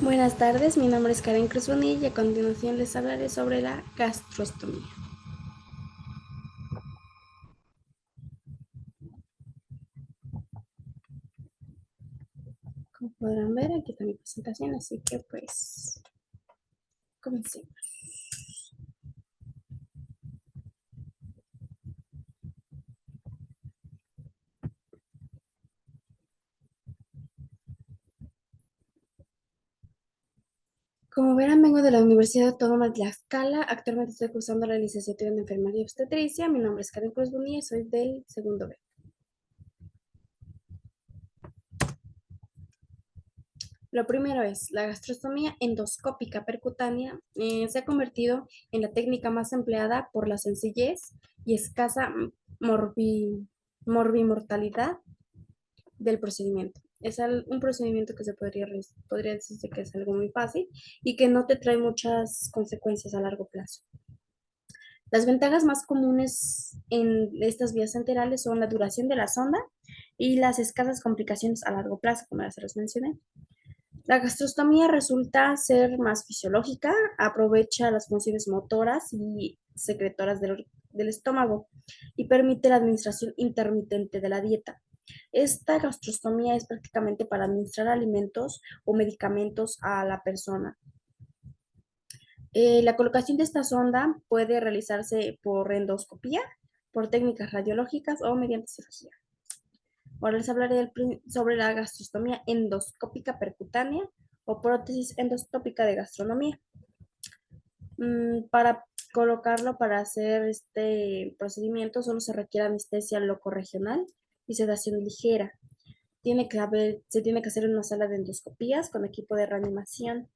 Buenas tardes, mi nombre es Karen Cruz Bonilla y a continuación les hablaré sobre la gastrostomía. Como podrán ver, aquí está mi presentación, así que pues comencemos. Como verán, vengo de la Universidad Autónoma de Tlaxcala. Actualmente estoy cursando la licenciatura en Enfermería y Obstetricia. Mi nombre es Karen Cruz Bonilla y soy del segundo B. Lo primero es la gastrostomía endoscópica percutánea. Se ha convertido en la técnica más empleada por la sencillez y escasa morbi, morbimortalidad del procedimiento. Es un procedimiento que podría decirse que es algo muy fácil y que no te trae muchas consecuencias a largo plazo. Las ventajas más comunes en estas vías enterales son la duración de la sonda y las escasas complicaciones a largo plazo, como ya se los mencioné. La gastrostomía resulta ser más fisiológica, aprovecha las funciones motoras y secretoras del estómago y permite la administración intermitente de la dieta. Esta gastrostomía es prácticamente para administrar alimentos o medicamentos a la persona. La colocación de esta sonda puede realizarse por endoscopía, por técnicas radiológicas o mediante cirugía. Ahora les hablaré sobre la gastrostomía endoscópica percutánea o prótesis endoscópica de gastronomía. Para colocarlo, para hacer este procedimiento, solo se requiere anestesia locorregional y sedación ligera. Se tiene que hacer en una sala de endoscopías con equipo de reanimación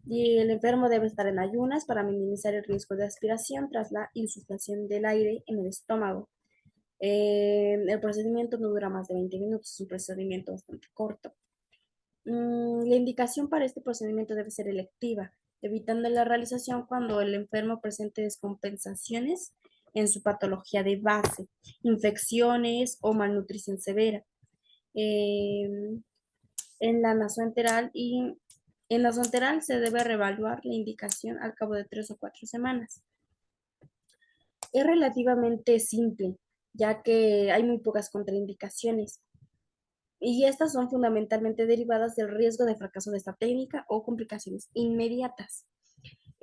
y el enfermo debe estar en ayunas para minimizar el riesgo de aspiración tras la insuflación del aire en el estómago. El procedimiento no dura más de 20 minutos, es un procedimiento bastante corto. La indicación para este procedimiento debe ser electiva, evitando la realización cuando el enfermo presente descompensaciones en su patología de base, infecciones o malnutrición severa. Eh, en la nasoenteral y en nasoenteral se debe reevaluar la indicación al cabo de 3 o 4 semanas. Es relativamente simple, ya que hay muy pocas contraindicaciones y estas son fundamentalmente derivadas del riesgo de fracaso de esta técnica o complicaciones inmediatas.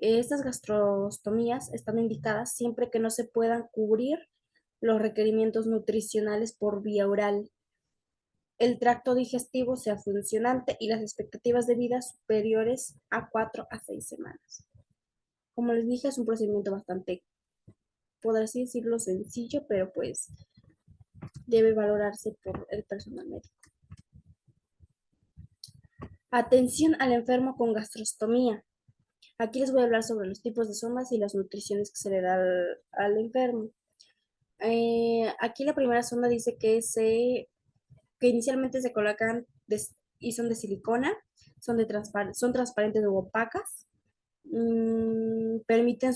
Estas gastrostomías están indicadas siempre que no se puedan cubrir los requerimientos nutricionales por vía oral, el tracto digestivo sea funcionante y las expectativas de vida superiores a 4 a 6 semanas. Como les dije, es un procedimiento bastante, podría así decirlo, sencillo, pero pues debe valorarse por el personal médico. Atención al enfermo con gastrostomía. Aquí les voy a hablar sobre los tipos de sondas y las nutriciones que se le da al enfermo. Aquí la primera sonda dice que inicialmente se colocan y son de silicona, son transparentes o opacas, permiten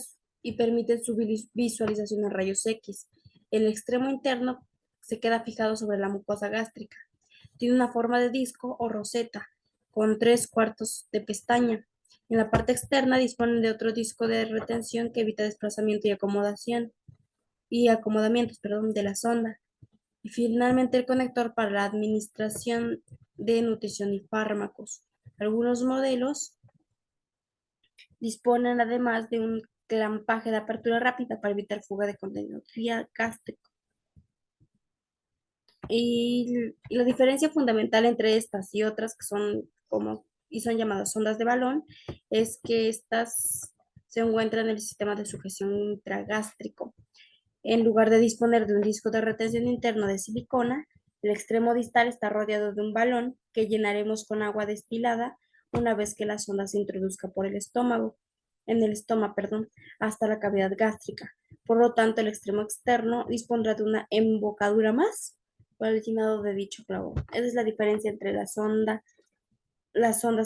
permiten su visualización en rayos X. El extremo interno se queda fijado sobre la mucosa gástrica. Tiene una forma de disco o roseta con 3/4 de pestaña. En la parte externa disponen de otro disco de retención que evita desplazamiento y acomodamientos, perdón, de la sonda. Y finalmente el conector para la administración de nutrición y fármacos. Algunos modelos disponen además de un clampaje de apertura rápida para evitar fuga de contenido gástrico. Y la diferencia fundamental entre estas y otras que son llamadas sondas de balón es que estas se encuentran en el sistema de sujeción intragástrico. En lugar de disponer de un disco de retención interno de silicona, el extremo distal está rodeado de un balón que llenaremos con agua destilada una vez que la sonda se introduzca por en el estómago, perdón, hasta la cavidad gástrica. Por lo tanto, el extremo externo dispondrá de una embocadura más por el llenado de dicho clavo. Esa es la diferencia entre las sondas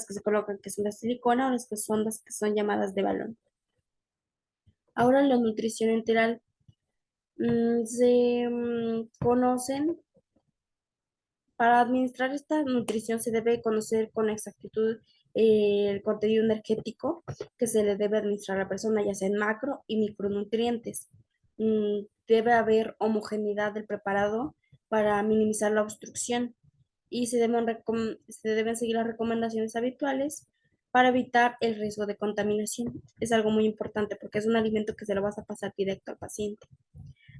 que se colocan que son de silicona o las sondas que son llamadas de balón. Ahora la nutrición enteral. Se conocen, para administrar esta nutrición se debe conocer con exactitud el contenido energético que se le debe administrar a la persona, ya sea en macro y micronutrientes. Debe haber homogeneidad del preparado para minimizar la obstrucción y se deben seguir las recomendaciones habituales para evitar el riesgo de contaminación. Es algo muy importante porque es un alimento que se lo vas a pasar directo al paciente.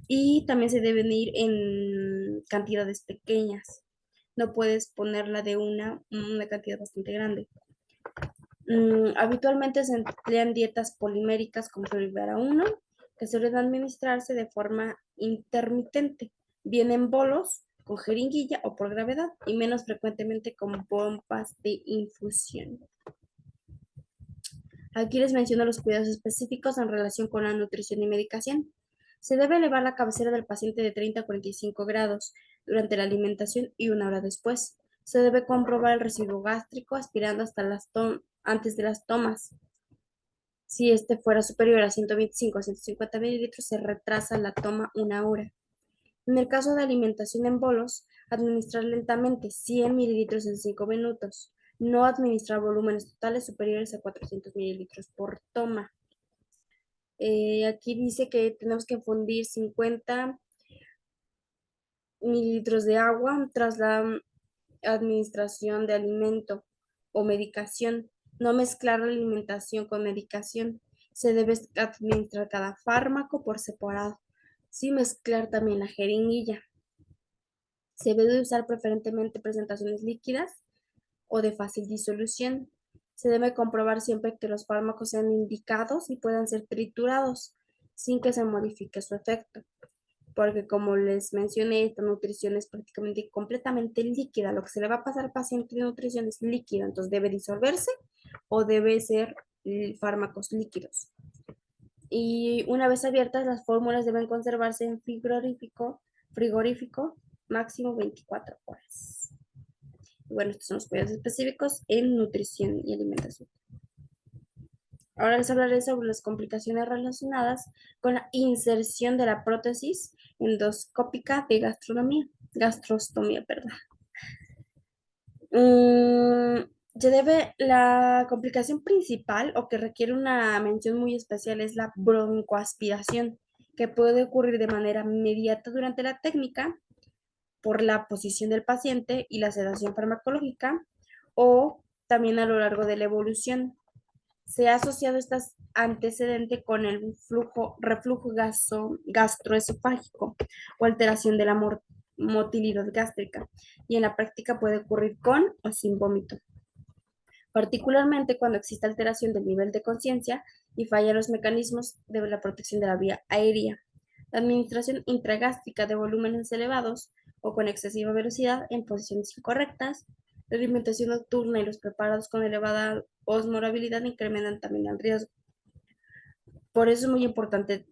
Y también se deben ir en cantidades pequeñas. No puedes ponerla de una cantidad bastante grande. Habitualmente se emplean dietas poliméricas como Primavera 1, que suelen administrarse de forma intermitente, bien en bolos, con jeringuilla o por gravedad, y menos frecuentemente con bombas de infusión. Aquí les menciono los cuidados específicos en relación con la nutrición y medicación. Se debe elevar la cabecera del paciente de 30 a 45 grados durante la alimentación y una hora después. Se debe comprobar el residuo gástrico aspirando hasta antes de las tomas. Si este fuera superior a 125 a 150 mililitros, se retrasa la toma una hora. En el caso de alimentación en bolos, administrar lentamente 100 mililitros en 5 minutos. No administrar volúmenes totales superiores a 400 mililitros por toma. Aquí dice que tenemos que fundir 50 mililitros de agua tras la administración de alimento o medicación. No mezclar la alimentación con medicación. Se debe administrar cada fármaco por separado. Sí mezclar también la jeringuilla. Se debe usar preferentemente presentaciones líquidas o de fácil disolución. Se debe comprobar siempre que los fármacos sean indicados y puedan ser triturados sin que se modifique su efecto, porque como les mencioné, esta nutrición es prácticamente completamente líquida. Lo que se le va a pasar al paciente de nutrición es líquida, entonces debe disolverse o debe ser fármacos líquidos. Y una vez abiertas, las fórmulas deben conservarse en frigorífico máximo 24 horas. Bueno, estos son los cuidados específicos en nutrición y alimentación. Ahora les hablaré sobre las complicaciones relacionadas con la inserción de la prótesis endoscópica de gastrostomía, perdón. La complicación principal o que requiere una mención muy especial es la broncoaspiración, que puede ocurrir de manera inmediata durante la técnica por la posición del paciente y la sedación farmacológica o también a lo largo de la evolución. Se ha asociado este antecedente con el reflujo gastroesofágico o alteración de la motilidad gástrica y en la práctica puede ocurrir con o sin vómito, particularmente cuando existe alteración del nivel de conciencia y fallan los mecanismos de la protección de la vía aérea. La administración intragástrica de volúmenes elevados o con excesiva velocidad en posiciones incorrectas, la alimentación nocturna y los preparados con elevada osmolabilidad incrementan también el riesgo. Por eso es muy importante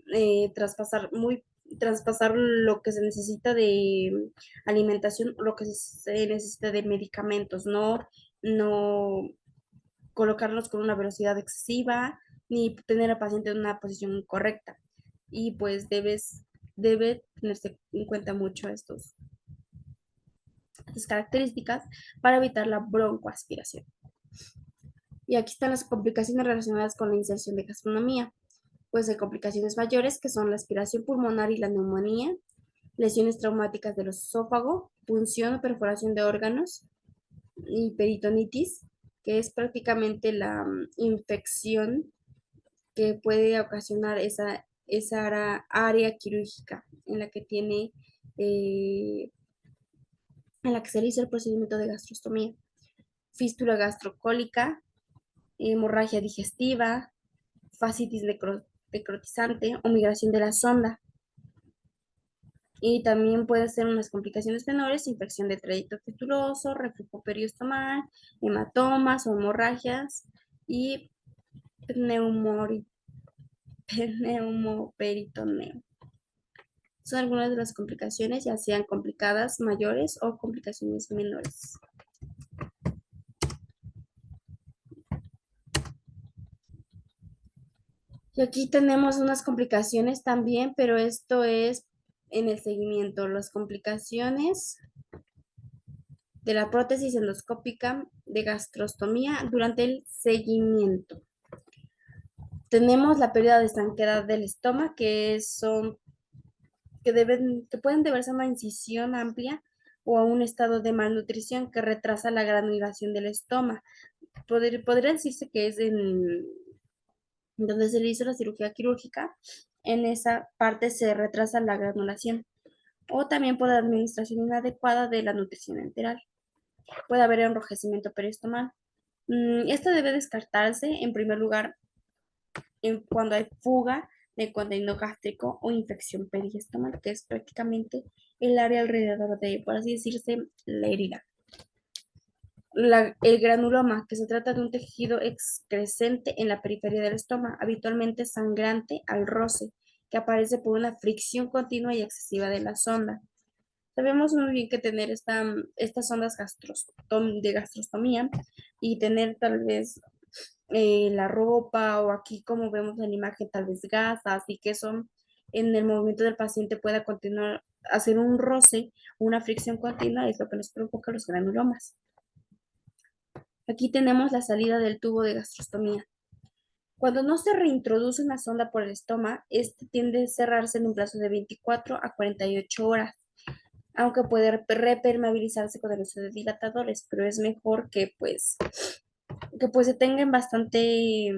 traspasar lo que se necesita de alimentación, lo que se necesita de medicamentos, no colocarlos con una velocidad excesiva, ni tener al paciente en una posición incorrecta. Y pues debe tenerse en cuenta mucho estas características para evitar la broncoaspiración. Y aquí están las complicaciones relacionadas con la inserción de gastronomía. Pues hay complicaciones mayores que son la aspiración pulmonar y la neumonía, lesiones traumáticas del esófago, punción o perforación de órganos y peritonitis, que es prácticamente la infección que puede ocasionar esa área quirúrgica en la que eh, en la que se le hizo el procedimiento de gastrostomía. Fístula gastrocólica, hemorragia digestiva, fascitis necrotizante o migración de la sonda. Y también puede ser unas complicaciones menores, infección de trayecto fisuroso, reflujo periostomal, hematomas o hemorragias y pneumoperitoneo. Son algunas de las complicaciones, ya sean complicadas mayores o complicaciones menores. Y aquí tenemos unas complicaciones también, pero esto es en el seguimiento. Las complicaciones de la prótesis endoscópica de gastrostomía durante el seguimiento. Tenemos la pérdida de estanqueidad del estómago, que pueden deberse a una incisión amplia o a un estado de malnutrición que retrasa la granulación del estómago. Podría decirse que es en donde se le hizo la cirugía quirúrgica, en esa parte se retrasa la granulación. O también por administración inadecuada de la nutrición enteral. Puede haber enrojecimiento periostomal. Esto debe descartarse en primer lugar cuando hay fuga de contenido gástrico o infección periostomal, que es prácticamente el área alrededor de, por así decirse, la herida. El granuloma, que se trata de un tejido excrescente en la periferia del estómago, habitualmente sangrante al roce, que aparece por una fricción continua y excesiva de la sonda. Sabemos muy bien que tener estas ondas de gastrostomía y tener tal vez la ropa o aquí como vemos en la imagen tal vez gasas y que son en el movimiento del paciente pueda continuar hacer un roce, una fricción continua es lo que nos provoca los granulomas. Aquí tenemos la salida del tubo de gastrostomía. Cuando no se reintroduce una sonda por el estómago, este tiende a cerrarse en un plazo de 24 a 48 horas, aunque puede repermeabilizarse con el uso de dilatadores, pero es mejor que se tenga en bastante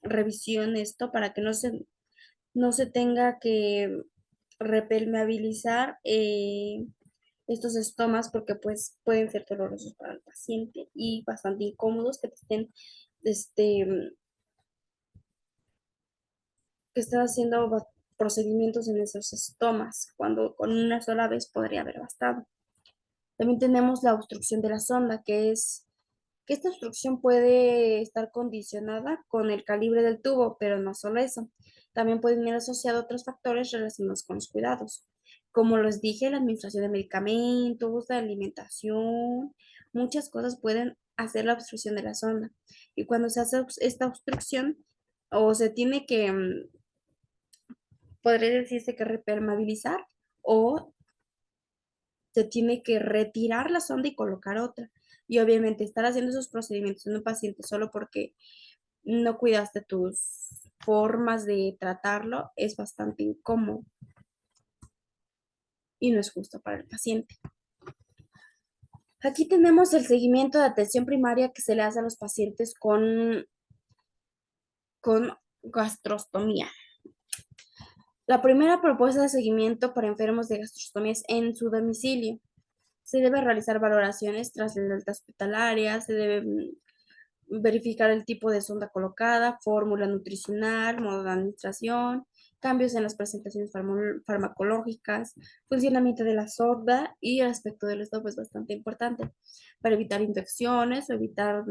revisión esto para que no se tenga que repermeabilizar estos estomas porque pues pueden ser dolorosos para el paciente y bastante incómodos este, que estén haciendo procedimientos en esos estomas, cuando con una sola vez podría haber bastado. También tenemos la obstrucción de la sonda, que esta obstrucción puede estar condicionada con el calibre del tubo, pero no solo eso. También pueden ir asociados otros factores relacionados con los cuidados. Como les dije, la administración de medicamentos, la alimentación, muchas cosas pueden hacer la obstrucción de la sonda. Y cuando se hace esta obstrucción, o se tiene que, podría decirse que repermeabilizar, o se tiene que retirar la sonda y colocar otra. Y obviamente estar haciendo esos procedimientos en un paciente solo porque no cuidaste tus formas de tratarlo es bastante incómodo y no es justo para el paciente. Aquí tenemos el seguimiento de atención primaria que se le hace a los pacientes con gastrostomía. La primera propuesta de seguimiento para enfermos de gastrostomía es en su domicilio. Se debe realizar valoraciones tras la alta hospitalaria, se debe verificar el tipo de sonda colocada, fórmula nutricional, modo de administración, cambios en las presentaciones farmacológicas, funcionamiento de la sonda y el aspecto del estómago es bastante importante para evitar infecciones o evitar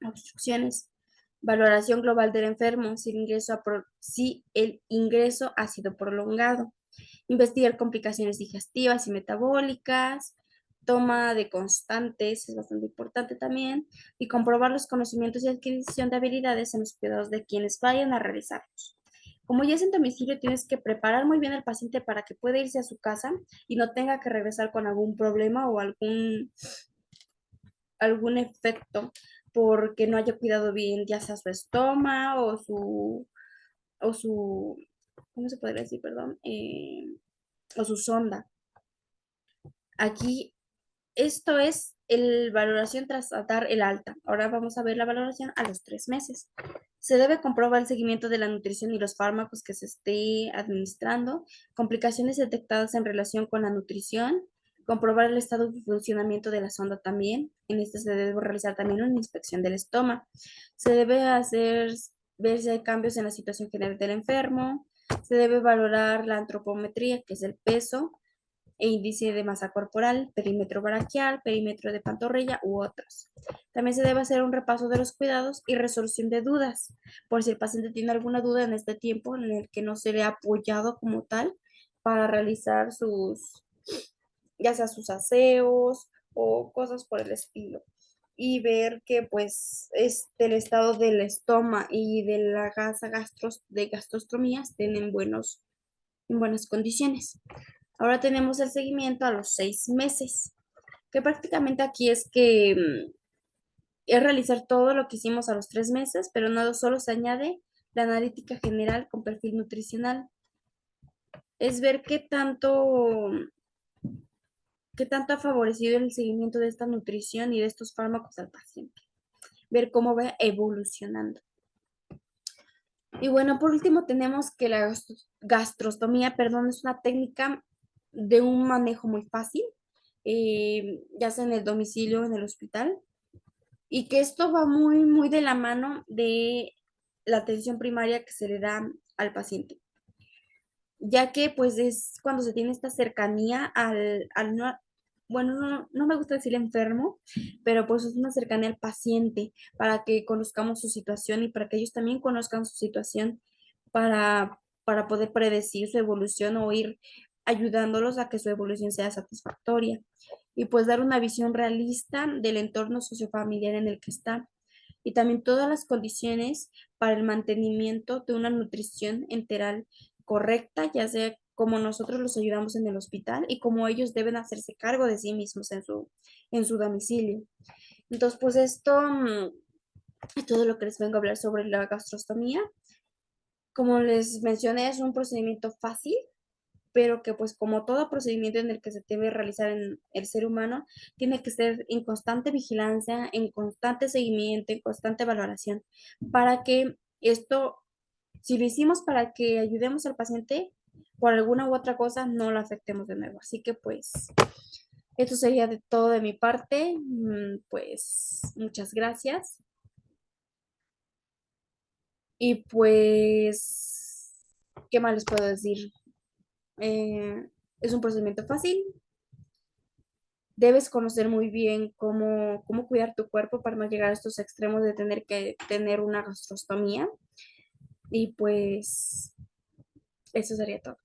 obstrucciones. Valoración global del enfermo si el ingreso ha sido prolongado. Investigar complicaciones digestivas y metabólicas, toma de constantes, es bastante importante también, y comprobar los conocimientos y adquisición de habilidades en los cuidados de quienes vayan a realizarlos. Como ya es en domicilio, tienes que preparar muy bien al paciente para que pueda irse a su casa y no tenga que regresar con algún problema o algún efecto porque no haya cuidado bien ya sea su estómago o su, ¿cómo se podría decir? Perdón, o su sonda. Aquí, esto es el valoración tras dar el alta. Ahora vamos a ver la valoración a los 3 meses. Se debe comprobar el seguimiento de la nutrición y los fármacos que se esté administrando, complicaciones detectadas en relación con la nutrición, comprobar el estado de funcionamiento de la sonda también. En este se debe realizar también una inspección del estómago. Se debe ver si hay cambios en la situación general del enfermo. Se debe valorar la antropometría, que es el peso e índice de masa corporal, perímetro braquial, perímetro de pantorrilla u otros. También se debe hacer un repaso de los cuidados y resolución de dudas, por si el paciente tiene alguna duda en este tiempo en el que no se le ha apoyado como tal para realizar ya sea sus aseos o cosas por el estilo. Y ver que pues el estado del estómago y de la de gastrostomía estén en buenas condiciones. Ahora tenemos el seguimiento a los 6 meses, que prácticamente aquí es que es realizar todo lo que hicimos a los 3 meses, pero no solo se añade la analítica general con perfil nutricional. Es ver qué tanto ha favorecido el seguimiento de esta nutrición y de estos fármacos al paciente. Ver cómo va evolucionando. Y bueno, por último tenemos que la gastrostomía, perdón, es una técnica de un manejo muy fácil, ya sea en el domicilio o en el hospital, y que esto va muy, muy de la mano de la atención primaria que se le da al paciente, ya que pues es cuando se tiene esta cercanía bueno, no me gusta decir enfermo, pero pues es una cercanía al paciente para que conozcamos su situación y para que ellos también conozcan su situación para poder predecir su evolución o ir ayudándolos a que su evolución sea satisfactoria y pues dar una visión realista del entorno sociofamiliar en el que está y también todas las condiciones para el mantenimiento de una nutrición enteral correcta, ya sea como nosotros los ayudamos en el hospital y como ellos deben hacerse cargo de sí mismos en su domicilio. Entonces, pues esto es todo lo que les vengo a hablar sobre la gastrostomía. Como les mencioné, es un procedimiento fácil, pero que pues como todo procedimiento en el que se debe realizar en el ser humano, tiene que ser en constante vigilancia, en constante seguimiento, en constante valoración, para que esto, si lo hicimos para que ayudemos al paciente, por alguna u otra cosa, no lo afectemos de nuevo. Así que pues esto sería de todo de mi parte. Pues muchas gracias. Y pues, ¿qué más les puedo decir? Es un procedimiento fácil. Debes conocer muy bien cómo cuidar tu cuerpo para no llegar a estos extremos de tener que tener una gastrostomía. Y pues eso sería todo.